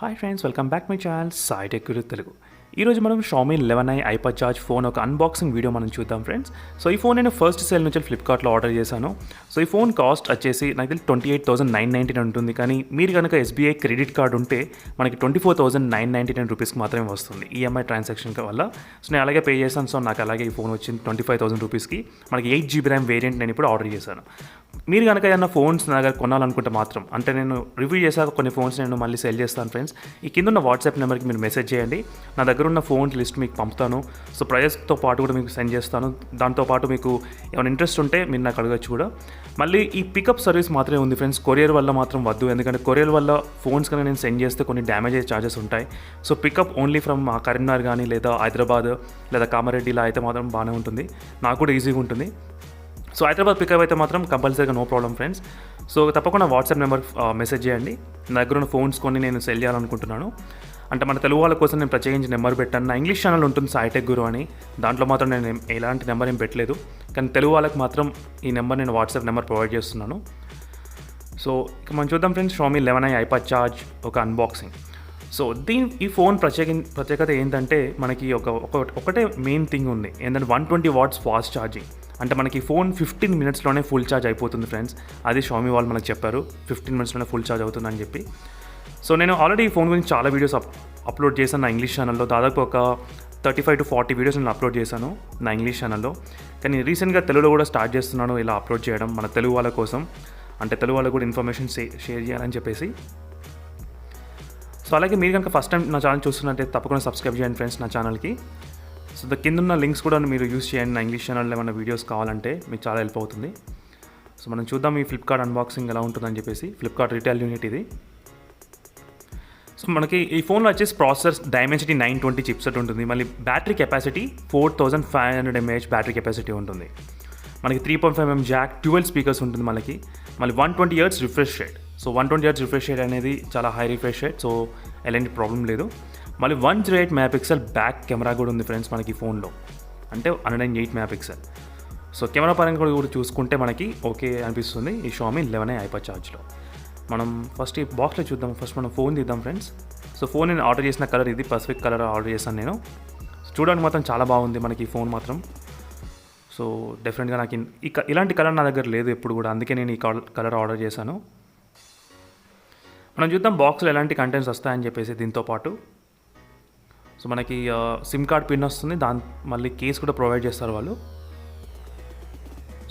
Hi friends, welcome back my channel SaiTechGuru Telugu. ఈరోజు మనం Xiaomi 11i HyperCharge phone ఒక unboxing video మనం చూద్దాం ఫ్రెండ్స్. సో ఈ ఫోన్ నేను ఫస్ట్ సేల్ నుంచి ఫ్లిప్కార్ట్లో ఆర్డర్ చేశాను. సో ఈ ఫోన్ కాస్ట్ వచ్చేసి నాకు తెలిసి 28,999 ఉంటుంది. కానీ మీరు కనుక SBI క్రెడిట్ కార్డ్ ఉంటే మనకి 24,999 రూపీస్కి మాత్రమే వస్తుంది ఈఎంఐ ట్రాన్సాక్షన్ వల్ల. సో నేను అలాగే పే చేశాను. సో నాకు అలాగే ఈ ఫోన్ వచ్చింది 25,000 రూపీస్కి. మనకి 8GB ర్యామ్ వేరియంట్ నేను ఇప్పుడు ఆర్డర్ చేశాను. మీరు కనుక ఏదైనా ఫోన్స్ నా దగ్గర కొనాలనుకుంటే మాత్రం, అంటే నేను రివ్యూ చేశాక కొన్ని ఫోన్స్ నేను మళ్ళీ సెల్ చేస్తాను ఫ్రెండ్స్. ఈ కింద ఉన్న వాట్సాప్ నెంబర్కి మీరు మెసేజ్ చేయండి. నా దగ్గర ఉన్న ఫోన్ లిస్ట్ మీకు పంపుతాను. సో ప్రైస్తో పాటు కూడా మీకు సెండ్ చేస్తాను. దాంతోపాటు మీకు ఏమైనా ఇంట్రెస్ట్ ఉంటే మీరు నాకు అడగచ్చు కూడా. మళ్ళీ ఈ పికప్ సర్వీస్ మాత్రమే ఉంది ఫ్రెండ్స్, కొరియర్ వల్ల మాత్రం వద్దు. ఎందుకంటే కొరియర్ వల్ల ఫోన్స్ కన్నా నేను సెండ్ చేస్తే కొన్ని డ్యామేజ్ అయ్యే ఛార్జెస్ ఉంటాయి. So pickup only from Karimnagar కానీ లేదా హైదరాబాద్ లేదా కామారెడ్డి ఇలా అయితే మాత్రం బాగానే ఉంటుంది, నాకు కూడా ఈజీగా ఉంటుంది. సో హైదరాబాద్ పికప్ అయితే మాత్రం కంపల్సరీగా నో ప్రాబ్లం ఫ్రెండ్స్. సో తప్పకుండా వాట్సాప్ నెంబర్ మెసేజ్ చేయండి. నా దగ్గర ఉన్న ఫోన్స్ కొన్ని నేను సెల్ చేయాలనుకుంటున్నాను. అంటే మన తెలుగు వాళ్ళ కోసం నేను ప్రత్యేకించి నెంబర్ పెట్టాను. నా ఇంగ్లీష్ ఛానల్ ఉంటుంది సాయిటెక్గురూ అని, దాంట్లో మాత్రం నేను ఎలాంటి నెంబర్ ఏం పెట్టలేదు. కానీ తెలుగు వాళ్ళకి మాత్రం ఈ నెంబర్ నేను వాట్సాప్ నెంబర్ ప్రొవైడ్ చేస్తున్నాను. సో ఇక మనం చూద్దాం ఫ్రెండ్స్, Xiaomi 11i HyperCharge ఒక అన్బాక్సింగ్. సో ఈ ఫోన్ ప్రత్యేకత ఏంటంటే మనకి ఒకటే మెయిన్ థింగ్ ఉంది, ఏంటంటే 120 వాట్స్ ఫాస్ట్ ఛార్జింగ్. అంటే మనకి ఫోన్ 15 మినిట్స్లోనే ఫుల్ ఛార్జ్ అయిపోతుంది ఫ్రెండ్స్. అది Xiaomi వాళ్ళు మనకు చెప్పారు 15 మినిట్స్లోనే ఫుల్ ఛార్జ్ అవుతుందని చెప్పి. సో నేను ఆల్రెడీ ఈ ఫోన్ గురించి చాలా వీడియోస్ అప్లోడ్ చేశాను నా ఇంగ్లీష్ ఛానల్లో. దాదాపు ఒక 35 to 40 వీడియోస్ నేను అప్లోడ్ చేశాను నా ఇంగ్లీష్ ఛానల్లో. కానీ రీసెంట్గా తెలుగులో కూడా స్టార్ట్ చేస్తున్నాను ఇలా అప్లోడ్ చేయడం, మన తెలుగు వాళ్ళ కోసం. అంటే తెలుగు వాళ్ళకు కూడా ఇన్ఫర్మేషన్ షేర్ చేయాలని చెప్పేసి. సో అలాగే మీరు కనుక ఫస్ట్ టైం నా ఛానల్ చూస్తున్నట్టే తప్పకుండా సబ్స్క్రైబ్ చేయండి ఫ్రెండ్స్ నా ఛానల్కి. సో కింద ఉన్న లింక్స్ కూడా మీరు యూస్ చేయండి. నా ఇంగ్లీష్ ఛానల్లో ఏమైనా వీడియోస్ కావాలంటే మీకు చాలా హెల్ప్ అవుతుంది. సో మనం చూద్దాం ఈ ఫ్లిప్కార్ట్ అన్బాక్సింగ్ ఎలా ఉంటుందని చెప్పేసి. ఫ్లిప్కార్ట్ రిటైల్ యూనిట్ ఇది. సో మనకి ఈ ఫోన్లో వచ్చేసి ప్రాసెసర్ Dimensity 920 చిప్సెట్ ఉంటుంది. మళ్ళీ battery capacity 4500 mAh battery capacity ఉంటుంది. మనకి 3.5mm జాక్, 12 స్పీకర్స్ ఉంటుంది మళ్ళీ 120 Hz refresh rate. So 120 Hz refresh rate అనేది చాలా హై రిఫ్రెష్ రేట్. సో ఎలాంటి ప్రాబ్లం లేదు. మళ్ళీ 108 MP బ్యాక్ కెమెరా కూడా ఉంది ఫ్రెండ్స్ మనకి ఫోన్లో, అంటే 108 MP. సో కెమెరా పరంగా కూడా చూసుకుంటే మనకి ఓకే అనిపిస్తుంది ఈ Xiaomi 11i HyperChargeలో. మనం ఫస్ట్ ఈ బాక్స్లో చూద్దాం. ఫస్ట్ మనం ఫోన్ తీద్దాం ఫ్రెండ్స్. సో ఫోన్ నేను ఆర్డర్ చేసిన కలర్ ఇది, పసిఫిక్ కలర్ ఆర్డర్ చేశాను నేను. చూడడానికి మాత్రం చాలా బాగుంది మనకి ఈ ఫోన్ మాత్రం. సో డెఫినెట్గా నాకు ఇలాంటి కలర్ నా దగ్గర లేదు ఎప్పుడు కూడా, అందుకే నేను ఈ కలర్ ఆర్డర్ చేశాను. మనం చూద్దాం బాక్స్లో ఎలాంటి కంటెంట్స్ వస్తాయని చెప్పేసి. దీంతో పాటు సో మనకి సిమ్ కార్డ్ పిన్ వస్తుంది, మళ్ళీ కేస్ కూడా ప్రొవైడ్ చేస్తారు వాళ్ళు.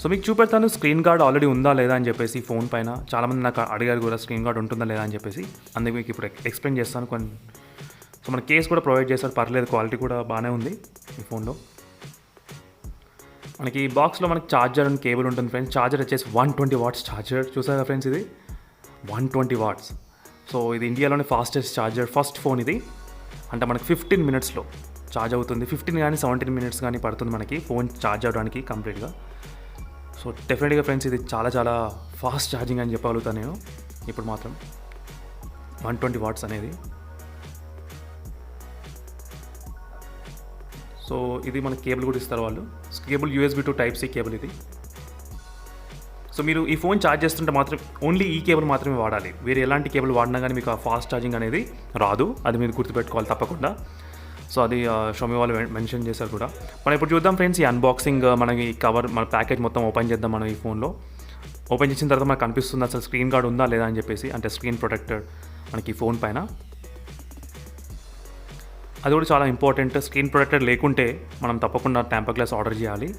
సో మీకు చూపెడతాను స్క్రీన్ గార్డ్ ఆల్రెడీ ఉందా లేదా అని చెప్పేసి ఫోన్ పైన. చాలామంది నాకు అడిగారు కూడా స్క్రీన్ గార్డ్ ఉంటుందా లేదా అని చెప్పేసి, అందుకే మీకు ఇప్పుడు ఎక్స్ప్లెయిన్ చేస్తాను కొన్ని. సో మన కేస్ కూడా ప్రొవైడ్ చేస్తారు, పర్లేదు, క్వాలిటీ కూడా బాగానే ఉంది ఈ ఫోన్లో. మనకి బాక్స్లో మనకి ఛార్జర్ అండ్ కేబుల్ ఉంటుంది ఫ్రెండ్స్. ఛార్జర్ వచ్చేసి 120 వాట్స్ ఛార్జర్. చూసారా ఫ్రెండ్స్, ఇది 120 వాట్స్. సో ఇది ఇండియాలోనే ఫాస్టెస్ట్ ఛార్జర్, ఫస్ట్ ఫోన్ ఇది. అంటే మనకి 15 మినిట్స్లో ఛార్జ్ అవుతుంది. 15 కానీ 17 మినిట్స్ కానీ పడుతుంది మనకి ఫోన్ ఛార్జ్ అవ్వడానికి కంప్లీట్గా. సో డెఫినెట్గా ఫ్రెండ్స్ ఇది చాలా చాలా ఫాస్ట్ ఛార్జింగ్ అని చెప్పగలుగుతాను నేను ఇప్పుడు మాత్రం. 120 వాట్స్ అనేది. సో ఇది మనకి కేబుల్ కూడా ఇస్తారు వాళ్ళు. Cable USB to Type-C cable ఇది. సో మీరు ఈ ఫోన్ ఛార్జ్ చేస్తుంటే మాత్రం ఓన్లీ ఈ కేబుల్ మాత్రమే వాడాలి. వేరే ఎలాంటి కేబుల్ వాడినా కానీ మీకు ఆ ఫాస్ట్ ఛార్జింగ్ అనేది రాదు. అది మీరు గుర్తుపెట్టుకోవాలి తప్పకుండా. సో అది Xiaomi వాళ్ళు మెన్షన్ చేశారు కూడా. మనం ఇప్పుడు చూద్దాం ఫ్రెండ్స్ ఈ అన్బాక్సింగ్. మనకి కవర్, మన ప్యాకేజ్ మొత్తం ఓపెన్ చేద్దాం మనం ఈ ఫోన్లో. ఓపెన్ చేసిన తర్వాత మనకు కనిపిస్తుంది అసలు స్క్రీన్ గార్డ్ ఉందా లేదా అని చెప్పేసి, అంటే స్క్రీన్ ప్రొటెక్టర్ మనకి ఫోన్ పైన. అది కూడా చాలా ఇంపార్టెంట్. స్క్రీన్ ప్రొటెక్టర్ లేకుంటే మనం తప్పకుండా టెంపర్ గ్లాస్ ఆర్డర్ చేయాలి.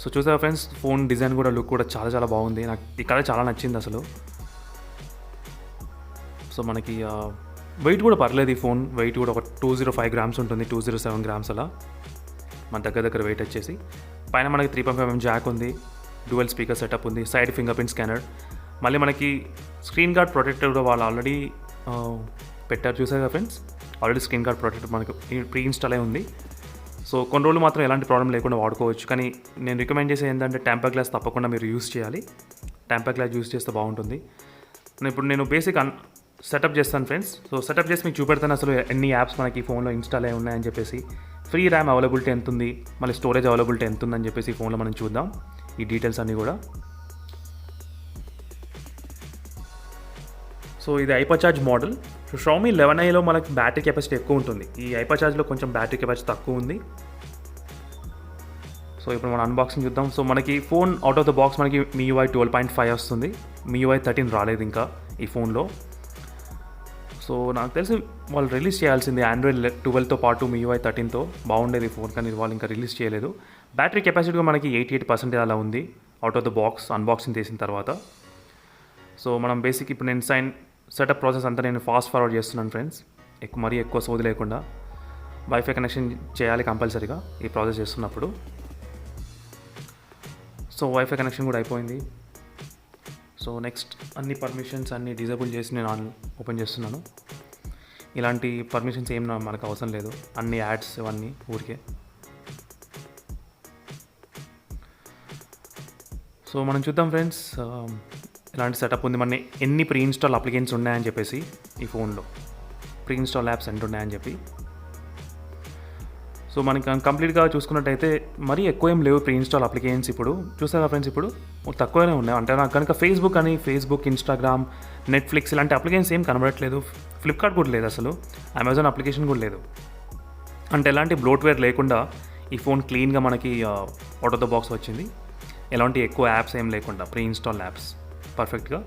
సో చూసారా ఫ్రెండ్స్, ఫోన్ డిజైన్ కూడా, లుక్ కూడా చాలా చాలా బాగుంది. నాకు ఈ కలర్ చాలా నచ్చింది అసలు. సో మనకి వెయిట్ కూడా పర్లేదు. ఈ ఫోన్ వెయిట్ కూడా ఒక 205 grams ఉంటుంది, 207 grams అలా మన దగ్గర వెయిట్ వచ్చేసి. పైన మనకి 3.5mm జాక్ ఉంది, డ్యూయల్ స్పీకర్ సెటప్ ఉంది, సైడ్ ఫింగర్ ప్రింట్ స్కానర్. మళ్ళీ మనకి స్క్రీన్ గార్డ్ ప్రొటెక్టర్ కూడా వాళ్ళు ఆల్రెడీ పెట్టారు. చూసారా friends, already screen guard protector మనకు ప్రీ ఇన్స్టాల్ అయి ఉంది. సో కొన్ని రోజులు మాత్రం ఎలాంటి ప్రాబ్లం లేకుండా వాడుకోవచ్చు. కానీ నేను రికమెండ్ చేసేది ఏంటంటే టెంపర్ గ్లాస్ తప్పకుండా మీరు యూస్ చేయాలి. టెంపర్ గ్లాస్ యూస్ చేస్తే బాగుంటుంది. ఇప్పుడు నేను బేసిక్ సెటప్ చేస్తాను ఫ్రెండ్స్. సో సెటప్ చేసి మీకు చూపెడతాను అసలు ఎన్ని యాప్స్ మనకి ఫోన్లో ఇన్స్టాల్ అయి ఉన్నాయని చెప్పేసి, ఫ్రీ ర్యామ్ అవైలబిలిటీ ఎంత ఉంది, మళ్ళీ స్టోరేజ్ అవైలబిలిటీ ఎంత ఉందని చెప్పేసి ఈ ఫోన్లో మనం చూద్దాం ఈ డీటెయిల్స్ అన్నీ కూడా. సో సో ఇది HyperCharge మోడల్. సో Xiaomi 11iలో మనకి బ్యాటరీ కెపాసిటీ ఎక్కువ ఉంటుంది. ఈ HyperChargeలో కొంచెం బ్యాటరీ కెపాసిటీ తక్కువ ఉంది. సో ఇప్పుడు మనం అన్బాక్సింగ్ చూద్దాం. సో మనకి phone out of the box మనకి MIUI 12.5 వస్తుంది. MIUI 13 రాలేదు ఇంకా ఈ ఫోన్లో. సో నాకు తెలిసి వాళ్ళు రిలీజ్ చేయాల్సింది Android 12తో పాటు MIUI 13తో బాగుండేది ఈ ఫోన్, కానీ వాళ్ళు ఇంకా రిలీజ్ చేయలేదు. బ్యాటరీ కెపాసిటీ మనకి 88% అలా ఉంది out of the box unboxing చేసిన తర్వాత. సో మనం బేసిక్ ఇప్పుడు నేను సెటప్ ప్రాసెస్ అంతా నేను ఫాస్ట్ ఫార్వర్డ్ చేస్తున్నాను ఫ్రెండ్స్. మరీ ఎక్కువ సోది లేకుండా వైఫై కనెక్షన్ చేయాలి కంపల్సరీగా ఈ ప్రాసెస్ చేస్తున్నప్పుడు. సో వైఫై కనెక్షన్ కూడా అయిపోయింది. సో నెక్స్ట్ అన్ని పర్మిషన్స్ అన్నీ డిజేబుల్ చేసి నేను ఓపెన్ చేస్తున్నాను. ఇలాంటి పర్మిషన్స్ ఏం మనకు అవసరం లేదు, అన్ని యాడ్స్ ఇవన్నీ ఊరికే. సో మనం చూద్దాం ఫ్రెండ్స్ ఇలాంటి సెటప్ ఉంది. మన ఎన్ని ప్రీ ఇన్స్టాల్ అప్లికేషన్స్ ఉన్నాయని చెప్పేసి ఈ ఫోన్లో ప్రీ ఇన్స్టాల్ యాప్స్ ఎంత ఉన్నాయని చెప్పి. సో మనకి కంప్లీట్గా చూసుకున్నట్టయితే మరీ ఎక్కువ ఏం లేవు ప్రీ ఇన్స్టాల్ అప్లికేషన్స్. ఇప్పుడు చూసారా ఫ్రెండ్స్, ఇప్పుడు తక్కువనే ఉన్నాయి. అంటే నాకు కనుక ఫేస్బుక్, ఇన్స్టాగ్రామ్, నెట్ఫ్లిక్స్ ఇలాంటి అప్లికేషన్స్ ఏం కనబడట్లేదు. ఫ్లిప్కార్ట్ కూడా లేదు, అసలు అమెజాన్ అప్లికేషన్ కూడా లేదు. అంటే ఎలాంటి బ్లోట్వేర్ లేకుండా ఈ ఫోన్ క్లీన్గా మనకి అవుట్ ఆఫ్ ద బాక్స్ వచ్చింది. ఎలాంటి ఎక్కువ యాప్స్ ఏం లేకుండా ప్రీ ఇన్స్టాల్ యాప్స్ పర్ఫెక్ట్గా.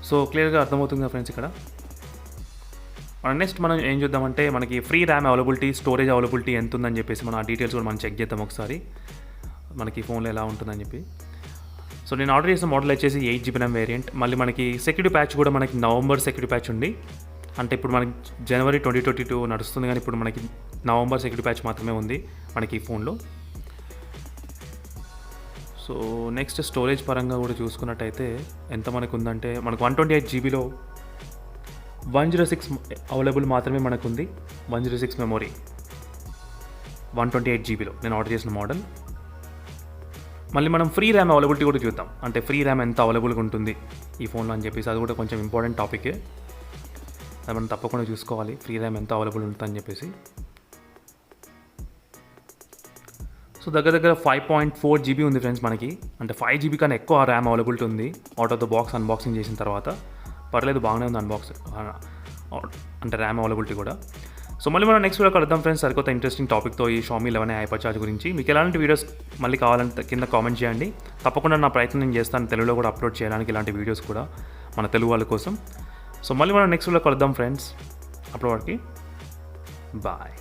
సో క్లియర్గా అర్థమవుతుంది ఫ్రెండ్స్. ఇక్కడ నెక్స్ట్ మనం ఏం చూద్దామంటే మనకి free RAM availability, storage availability ఎంత ఉందని చెప్పేసి మనం ఆ డీటెయిల్స్ కూడా మనం చెక్ చేద్దాం ఒకసారి మనకి ఫోన్లో ఎలా ఉంటుందని చెప్పి. సో నేను ఆర్డర్ చేసిన మోడల్ వచ్చేసి 8GB ర్యామ్ వేరియంట్. మళ్ళీ మనకి సెక్యూరిటీ ప్యాచ్ కూడా మనకి నవంబర్ సెక్యూరిటీ ప్యాచ్ ఉంది. అంటే ఇప్పుడు మనకి జనవరి 2022 నడుస్తుంది, కానీ ఇప్పుడు మనకి నవంబర్ సెక్యూరిటీ ప్యాచ్ మాత్రమే ఉంది మనకి ఈ ఫోన్లో. సో నెక్స్ట్ స్టోరేజ్ పరంగా కూడా చూసుకున్నట్టయితే ఎంత మనకు ఉందంటే మనకు 128GBలో 106 అవైలబుల్ మాత్రమే మనకు ఉంది. 106 మెమొరీ 128GBలో నేను ఆర్డర్ చేసిన మోడల్. మళ్ళీ మనం ఫ్రీ ర్యామ్ అవైలబిలిటీ కూడా చూద్దాం. అంటే ఫ్రీ ర్యామ్ ఎంత అవైలబుల్గా ఉంటుంది ఈ ఫోన్లో అని చెప్పేసి, అది కూడా కొంచెం ఇంపార్టెంట్ టాపికే. అది మనం తప్పకుండా చూసుకోవాలి ఫ్రీ ర్యామ్ ఎంత అవైలబుల్ ఉంటుందని చెప్పేసి. సో దగ్గర 5.4GB ఉంది ఫ్రెండ్స్ మనకి. అంటే 5GB కన్నా ఎక్కువ ర్యామ్ అవైలబిలిటీ ఉంది out of the box unboxing చేసిన తర్వాత. పర్లేదు, బాగానే ఉంది అంటే ర్యామ్ అవైలబిలిటీ కూడా. సో మళ్ళీ మనం నెక్స్ట్ వీడియో కలుద్దాం ఫ్రెండ్స్ సరికొత్త ఇంట్రెస్టింగ్ టాపిక్తో ఈ Xiaomi 11 HyperCharge గురించి. మీకు ఎలాంటి వీడియోస్ మళ్ళీ కావాలంటే కింద కామెంట్ చేయండి. తప్పకుండా నా ప్రయత్నం నేను చేస్తాను తెలుగులో కూడా అప్లోడ్ చేయడానికి ఇలాంటి వీడియోస్ కూడా మన తెలుగు వాళ్ళ కోసం. సో మళ్ళీ మనం నెక్స్ట్ వీడియో కలుద్దాం ఫ్రెండ్స్. అప్పటి వరకు బాయ్.